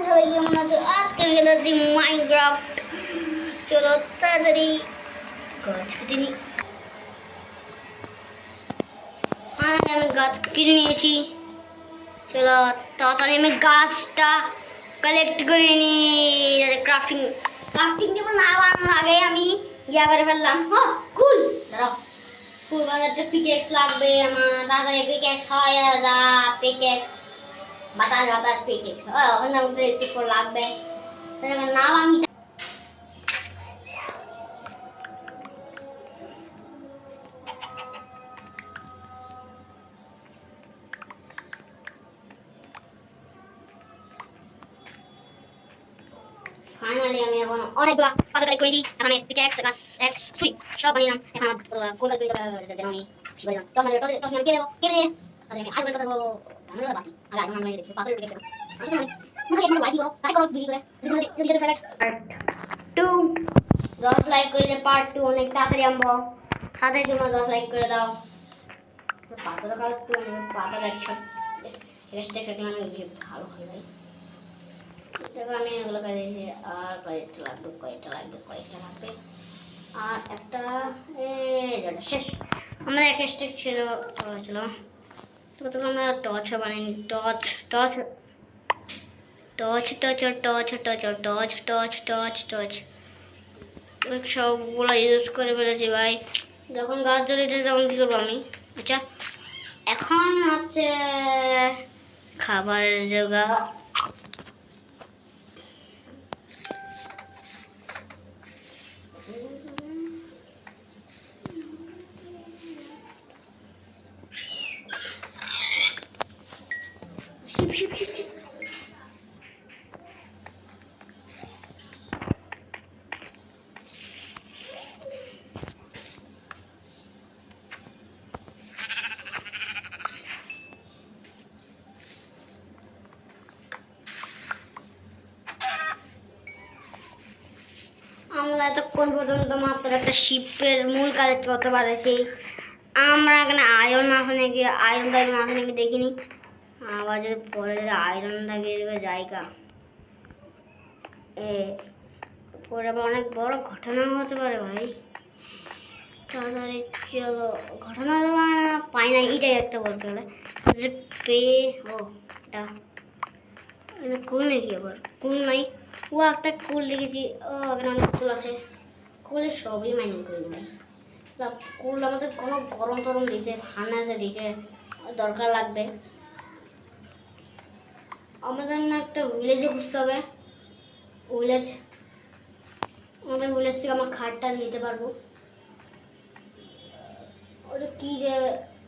সবাই কেমন আছো? আজকে আমি খেলেছি মাইনক্রাফট। চলো তাড়াতাড়ি গাছ কেটে নিই। আমি গাছ কেটে নিয়েছি। চলো তাড়াতাড়ি আমি গাছটা কালেক্ট করে নিই। ক্রাফটিং ক্রাফটিং যেমন না বানানোর আগে আমি ইয়া করে ফেললাম। কুল দাঁড়াও, কুল বাজারটা পিকেক্স লাগবে আমার। তাড়াতাড়ি পিকেক্স হয় যা, পিকেক্স বাতাস বাতাস পিকেক্স ওখানে আমাদের একটু করে লাগবে। না আমি ফাইনালি আমি এখন অনেকগুলো পাথর কালেক্ট করেছি। এখানে পিকেক্স এক্স 3 সব বানিয়ে নিলাম। এখন কোলটা দুই টাকা যেন আমি বললাম 10 মিনিট কে দেবো কে দিয়ে তাহলে আমি আগে কথা বলবো। আমরা বাতি আগে আগুন বানিয়ে দেখছি পাথর পিকেক্স আসলে মানে মনে হয় একবার বাজি করো তাই করো ভিডিও করে যদি ফেভারিট 2 10 লাইক করে দে। পার্ট 2 অনেক তাড়াতাড়ি আমবো। তাড়াতাড়ি তোমরা 10 লাইক করে দাও। পাথর কালেক্ট করে পাথর একশো রেস্টে কেটে মানে ভালো হয় ভাই। দেখো আমি এগুলো করেছি। আর কয়েকটা লাগবে আর একটা শেষ। আমরা এক স্টেক ছিল। চলো তো আমরা টর্চ বানাইনি। Torch torch torch torch torch torch torch torch torch torch সবগুলো ইউজ করে ফেলেছি ভাই। যখন গাছ জ্বলেছে তখন কী করবো আমি? আচ্ছা এখন হচ্ছে খাবার জোগা। আমরা এতক্ষণ পর্যন্ত মাত্র একটা শিপের মূল কালেক্ট করতে পারছি। আমরা এখানে আয়রন আছে নাকি আয়রন আছে নাকি দেখিনি। আবার যদি পরে যদি আয়রন থাকে জায়গা পরে আবার অনেক বড় ঘটনা হতে পারে ভাই। তাড়াতাড়ি চলো ঘটনা পাই না এটাই একটা বলতে গেলে পেয়ে এটা কুল নাকি আবার কুল নাই। ও একটা কুল লিখেছি। এখানে অনেক কুল আছে। কুলের সবই মাইনিং করে নেবে। কুল আমাদের কোনো গরম টরম দিতে ঠান্ডা দিতে দরকার লাগবে। আমাদের না একটা ভিলেজে খুঁজতে হবে। ভিলেজ আমাদের ভিলেজ থেকে আমার খাটটা নিতে পারবো। ওটা কি যে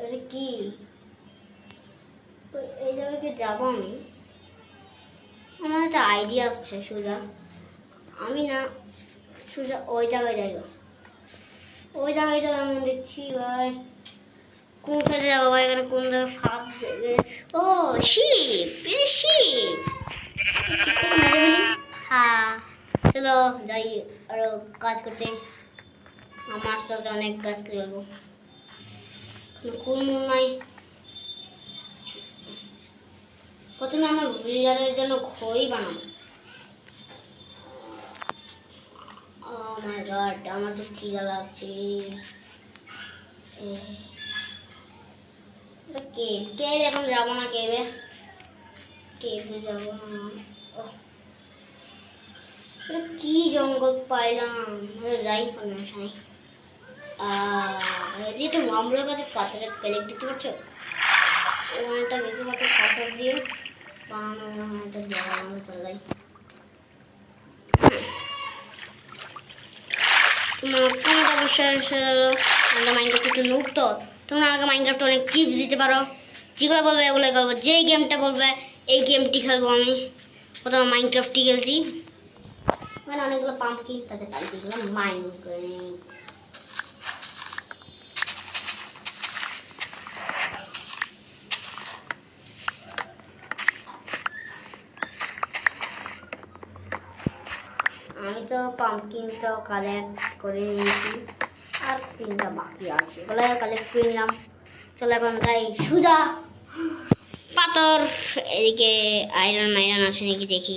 এটা কি এই জায়গায় যাবো আমি? আমার একটা আইডিয়া আসছে সোজা। আমি না সোজা ওই জায়গায় যাই। ওই জায়গায় যাই আমি দেখছি ভাই কোন সাইডে যাবো ভাই। এখানে কোন জায়গায় ফাঁক শিপ শিপ। হ্যাঁ চলো যাই আরো কাজ করতে। আমার আস্তে আস্তে অনেক কাজ করে যাবো। কোন নাই প্রথমে আমার ভিলেজারের জন্য ঘড়ি বানাবো। মাই গড আমার তো খিদা লাগছে। কেভ এখন যাবো না। কেভে যাবো না। কি জঙ্গল পাইলাম যাই সমস্যা নেই। যেটা মামলার কাছে পাথরের কালেক্ট দেখতে পাচ্ছ ওখানটা বেশি পাথর পাথর দিয়ে বানানো একটা বানানো চলাই। মাইনক্রাফট একটু নুব তো তোমরা আগে মাইনক্রাফট অনেক টিপস দিতে পারো। যেগুলো বলবে এগুলো করবো। যেই গেমটা বলবে এই গেমটি খেলবো আমি। প্রথমে মাইনক্রাফটই খেলছি। মানে অনেকগুলো পাম্পকিন তাদের পাম্পকিনগুলো মাইন করে আমি তো পাম্পকিনটা কালেক্ট করে নিয়েছি। আর 3টা বাকি আছে ওগুলো কালেক্ট করে নিলাম। চলো এখন যাই সোজা পাথর। এদিকে আয়রন মাইরন আছে নাকি দেখি।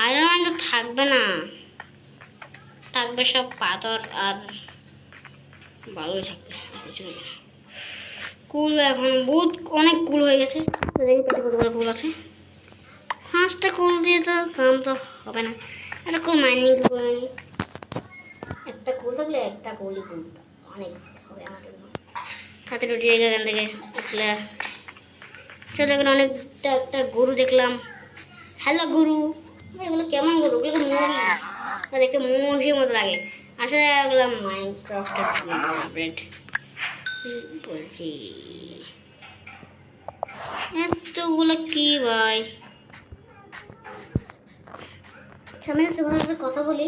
আয়রন ম্যান তো থাকবে না, থাকবে সব পাথর আর ভালোই থাকবে। কুল এখন বহুত অনেক কুল হয়ে গেছে। দেখি পেটে কতগুলো কুল আছে। 5টা কুল দিয়ে তো কাম তো হবে না। একটা কুল মাইনিং করে নি। একটা কুল থাকলে একটা কুলই কুল অনেক হবে আমার জন্য। হাতে উঠে এখান থেকে আসলে চলে গেলে। অনেকটা একটা গরু দেখলাম। হ্যালো গরু। এগুলো কেমন গরু? এগুলো মুরগি, দেখতে মহিষের মতো লাগে। আসলে এগুলো মাইনক্রাফটের আপডেট বলছি। এতগুলো কি ভাই? আমি একটা কথা বলি।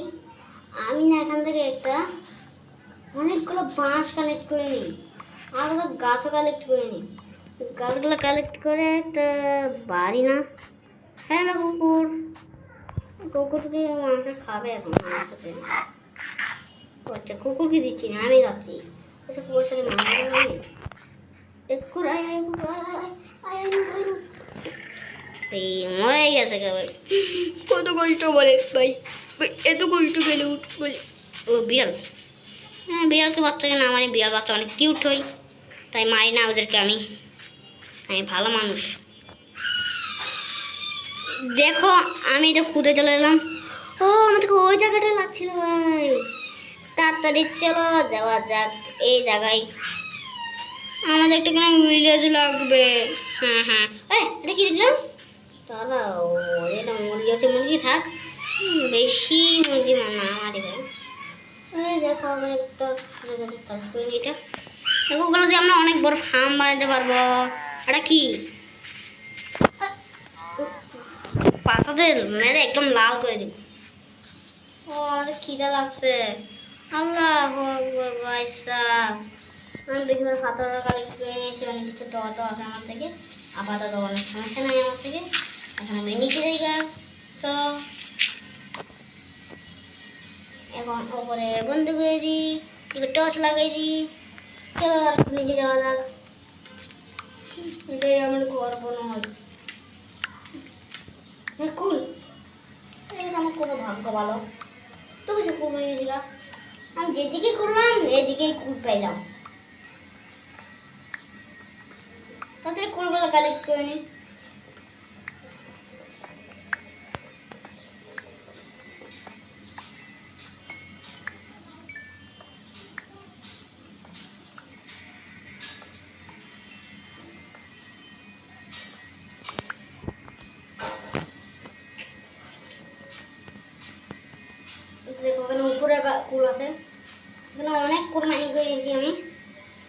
আমি না এখান থেকে একটা অনেকগুলো বাঁশ কালেক্ট করে নিই আর ওরা গাছও কালেক্ট করে নিই। গাছগুলো কালেক্ট করে একটা বাড়ি না। হ্যাঁ না কুকুর, কুকুরকে মাংস খাবে এখন আমার সাথে। আচ্ছা কুকুরকে দিচ্ছি না, আমি যাচ্ছি। আচ্ছা কুকুরের সাথে মাংস এই মরে গেছে ভাই। কত কষ্ট বলে ভাই, এত কষ্ট গেলে উঠ বলে। ও বিড়াল। হ্যাঁ বিড়ালকে বাচ্চাকে না মানে বিড়াল বাচ্চা অনেক কিউট হই, তাই মারি না ওদেরকে। আমি ভালো মানুষ। দেখো আমি এটা খুঁজে চলে এলাম। ও আমাদেরকে ওই জায়গাটা লাগছিল ভাই। তাড়াতাড়ি চলো যাওয়া যাক এই জায়গায়। আমাদের একটা কোনো ভিলেজ লাগবে। হ্যাঁ হ্যাঁ এটা কি দেখলাম? তারা এটা মুরগি আছে, মুরগি থাক। বেশি মুরগি না আমারই ভাই। দেখো আমরা একটা এটা দেখো ওগুলো দিয়ে আমরা অনেক বড় ফার্ম বানাতে পারবো। এটা কি পাতাতে মেরে একদম লাল করে দিব। ও আমাদের খিদা লাগছে। আল্লাহ ভাই সাহ। আমি দেখি পাথর কালেক্ট করে নিয়েছি। অনেক কিছু দেওয়া তো আছে আমার থেকে। আপাতত অনেক সমস্যা নাই আমার থেকে। এখন আমি নিচে জায়গা তো এখন ওপরে বন্ধ করে দিই, এবার টর্চ লাগাই দিই। চলো আর নিচে যাওয়া যাক। এটাই আমার ঘর মনে হয়। কুল আমার কোনো ভাগ্য ভালো তো কিছু কুল হয়ে গেছিল। আমি যেদিকে করলাম এদিকেই কুল পাইলাম। তাদের কুলগুলো কালেক্ট করে নি। উপরে কুল আছে, সেখানে অনেক কুল মাইনিং করে নিয়েছি আমি।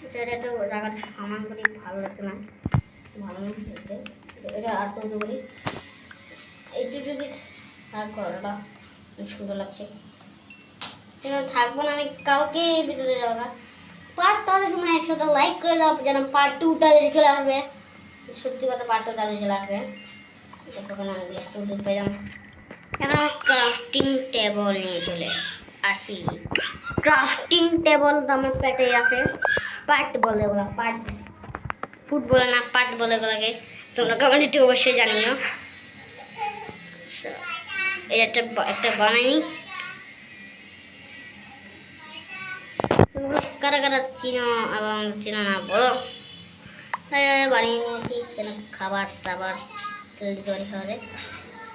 এটা একটা জায়গাটা সামান করি, ভালো লাগছে না, ভালো না দেখতে। এটা আর তৈরি করি। এইটু যদি থাক করাটা সুন্দর লাগছে। থাকবো না আমি কাউকে ভিতরে যাবো। পার্ট তাদের সময় 100টা লাইক করে দাও যেন পার্ট 2 তাদের চলে আসবে। সত্যি কথা পার্ট 2 তাদের চলে আসবে। তখন আমি একটু দুধ পেলাম। এখন আমার ক্রাফটিং টেবল নিয়ে চলে আসি। ক্রাফটিং টেবল তো আমার পেটে আছে। পাট বলে ওরা, পাট ফুট বলে না, পাট বলে ওগুলোকে। তোমরা কমেন্টে অবশ্যই জানিও। এটা একটা বানাইনি। কারা কারা চিনো এবং চিনো না বলো। তাই বানিয়ে নিয়েছি কেন খাবার দাবার তৈরি করে খাওয়া যায়।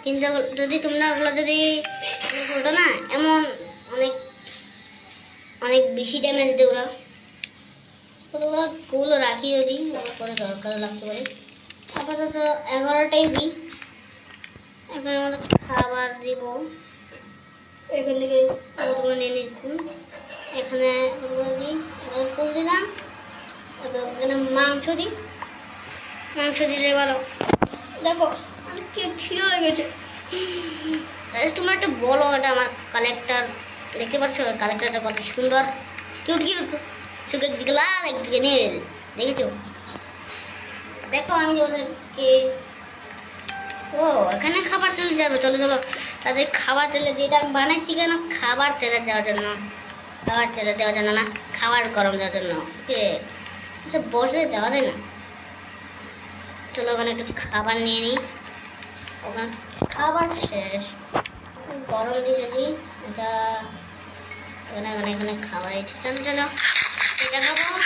কিন্তু যদি তোমরা ওগুলো যদি করো না এমন অনেক অনেক বেশি ড্যামেজ দেয় ওরা। ওগুলো কুলো রাখি ওই পরে দরকার লাগতে পারে। আপাতত 11টাই দিই। এখন আমরা খাবার দিব। এখান থেকে ওগুলো নিয়ে নিচ্ছি। এখানে ওগুলো দিই, এখানে ফুল দিলাম। তারপর এখানে মাংস দিই। মাংস দিলে ভালো। দেখো কি খিদে লেগেছে। তোমার একটা বলো, এটা আমার কালেক্টর দেখতে পাচ্ছ? কালেক্টরটা কত সুন্দর, কিউট কিউট। চোখের দিকে লাল, একদিকে নীল, দেখেছো? দেখো আমি ওদেরকে ও এখানে খাবার তেলে যাবে। চলো চলো তাদের খাবার তেলে যেটা আমি বানাইছি কেন খাবার তেলে দেওয়ার জন্য, খাবার তেলে দেওয়ার জন্য না, খাবার গরম দেওয়ার জন্য। আচ্ছা বসে দেওয়া যায় না। চলো ওখানে একটু খাবার নিয়ে নিই। ওখানে খাবার শেষ, গরম দিয়েছি এটা। এখানে এখানে এখানে খাবার এসেছে। চলো চলো এটা খাবো,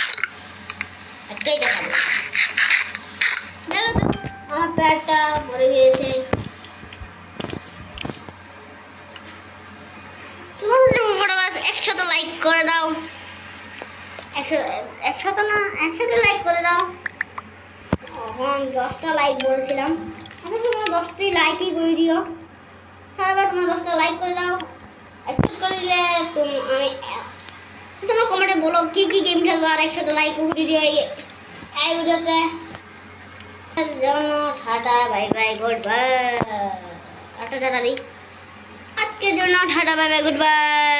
একটা এটা খাবো। দেখো আমার পেটটা ভরে গিয়েছে। তোমাদের উপরে বাস 100 লাইক করে দাও। 100 না 100 লাইক করে দাও। এখন 10টা লাইক বলছিলাম, এখন তোমরা 10টি লাইকই করে দিও। তারপর তোমরা 10টা লাইক করে দাও। একটু করে দিলে তোমরা কমেন্টে বলো কি কি গেম খেলবো, আর 100 লাইক করে দিও এই ভিডিওতে। Tata bye bye good bye. Tata দিই আজকের জন্য। Tata bye bye good bye.